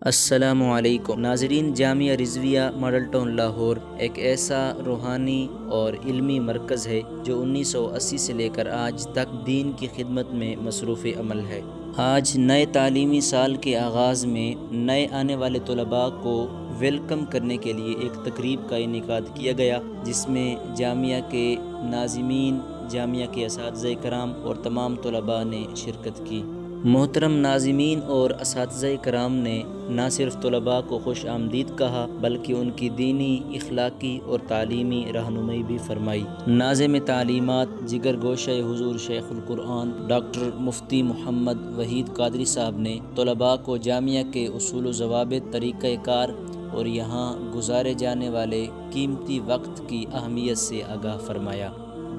السلام علیکم ناظرین، جامعہ رضویہ ماڈل ٹاؤن لاہور ایک ایسا روحانی اور علمی مرکز ہے جو 1980 سے لے کر آج تک دین کی خدمت میں مصروف عمل ہے۔ آج نئے تعلیمی سال کے آغاز میں نئے آنے والے طلباء کو ویلکم کرنے کے لیے ایک تقریب کا انعقاد کیا گیا، جس میں جامعہ کے ناظمین، جامعہ کے اساتذہ کرام اور تمام طلباء نے شرکت کی۔ محترم ناظمین اور اساتذہ کرام نے نہ صرف طلباء کو خوش آمدید کہا بلکہ ان کی دینی، اخلاقی اور تعلیمی رہنمائی بھی فرمائی۔ ناظم تعلیمات جگر گوشہ حضور شیخ القرآن ڈاکٹر مفتی محمد وحید قادری صاحب نے طلباء کو جامعہ کے اصول و ضوابط، طریقہ کار اور یہاں گزارے جانے والے قیمتی وقت کی اہمیت سے آگاہ فرمایا۔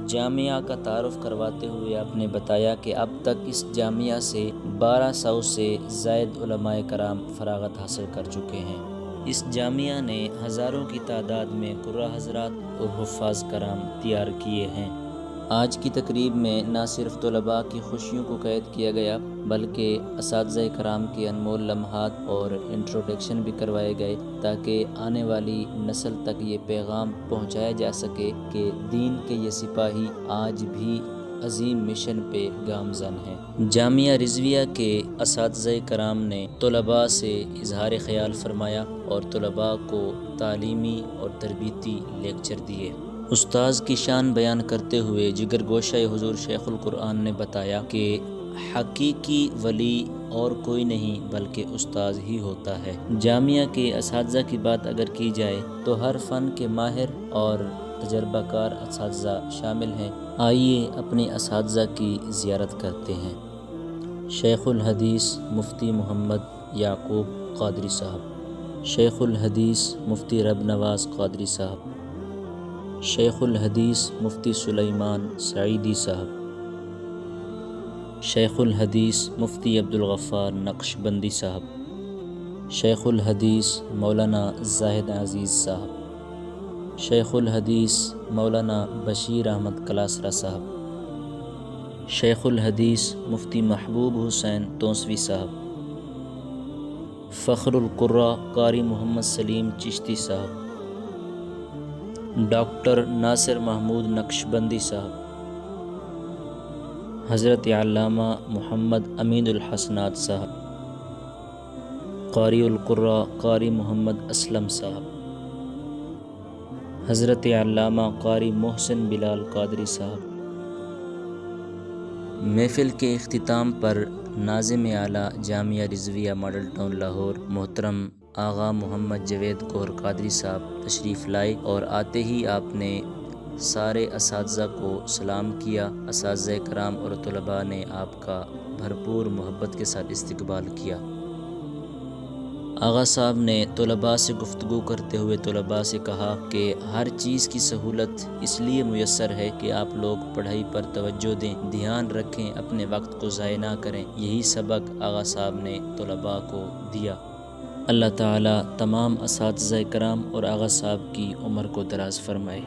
جامعہ کا تعارف کرواتے ہوئے آپ نے بتایا کہ اب تک اس جامعہ سے 1200 سے زائد علماء کرام فراغت حاصل کر چکے ہیں۔ اس جامعہ نے ہزاروں کی تعداد میں قراء حضرات اور حفاظ کرام تیار کیے ہیں۔ آج کی تقریب میں نہ صرف طلباء کی خوشیوں کو قید کیا گیا بلکہ اساتذہ کرام کے انمول لمحات اور انٹروڈکشن بھی کروائے گئے تاکہ آنے والی نسل تک یہ پیغام پہنچایا جا سکے کہ دین کے یہ سپاہی آج بھی عظیم مشن پہ گامزن ہیں۔ جامعہ رضویہ کے اساتذہ کرام نے طلباء سے اظہار خیال فرمایا اور طلباء کو تعلیمی اور تربیتی لیکچر دیے۔ استاذ کی شان بیان کرتے ہوئے جگر گوشہ حضور شیخ القرآن نے بتایا کہ حقیقی ولی اور کوئی نہیں بلکہ استاذ ہی ہوتا ہے۔ جامعہ کے اساتذہ کی بات اگر کی جائے تو ہر فن کے ماہر اور تجربہ کار اساتذہ شامل ہیں۔ آئیے اپنے اساتذہ کی زیارت کرتے ہیں۔ شیخ الحدیث مفتی محمد یعقوب قادری صاحب، شیخ الحدیث مفتی رب نواز قادری صاحب، شیخ الحدیث مفتی سلیمان سعیدی صاحب، شیخ الحدیث مفتی عبدالغفار نقشبندی صاحب، شیخ الحدیث مولانا زاہد عزیز صاحب، شیخ الحدیث مولانا بشیر احمد کلاسرا صاحب، شیخ الحدیث مفتی محبوب حسین توسوی صاحب، فخر القراء قاری محمد سلیم چشتی صاحب، ڈاکٹر ناصر محمود نقشبندی صاحب، حضرت علامہ محمد امین الحسنات صاحب، قاری القراء قاری محمد اسلم صاحب، حضرت علامہ قاری محسن بلال قادری صاحب۔ محفل کے اختتام پر ناظم اعلیٰ جامعہ رضویہ ماڈل ٹاؤن لاہور محترم آغا محمد جاوید گوہر قادری صاحب تشریف لائے اور آتے ہی آپ نے سارے اساتذہ کو سلام کیا۔ اساتذہ کرام اور طلباء نے آپ کا بھرپور محبت کے ساتھ استقبال کیا۔ آغا صاحب نے طلباء سے گفتگو کرتے ہوئے طلباء سے کہا کہ ہر چیز کی سہولت اس لیے میسر ہے کہ آپ لوگ پڑھائی پر توجہ دیں، دھیان رکھیں، اپنے وقت کو ضائع نہ کریں۔ یہی سبق آغا صاحب نے طلباء کو دیا۔ اللہ تعالیٰ تمام اساتذہ کرام اور آغا صاحب کی عمر کو دراز فرمائے۔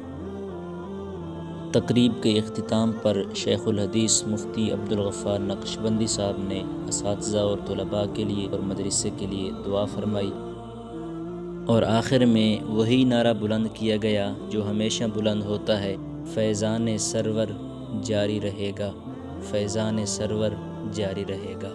تقریب کے اختتام پر شیخ الحدیث مفتی عبدالغفار نقشبندی صاحب نے اساتذہ اور طلباء کے لیے اور مدرسے کے لیے دعا فرمائی اور آخر میں وہی نعرہ بلند کیا گیا جو ہمیشہ بلند ہوتا ہے، فیضان سرور جاری رہے گا، فیضان سرور جاری رہے گا۔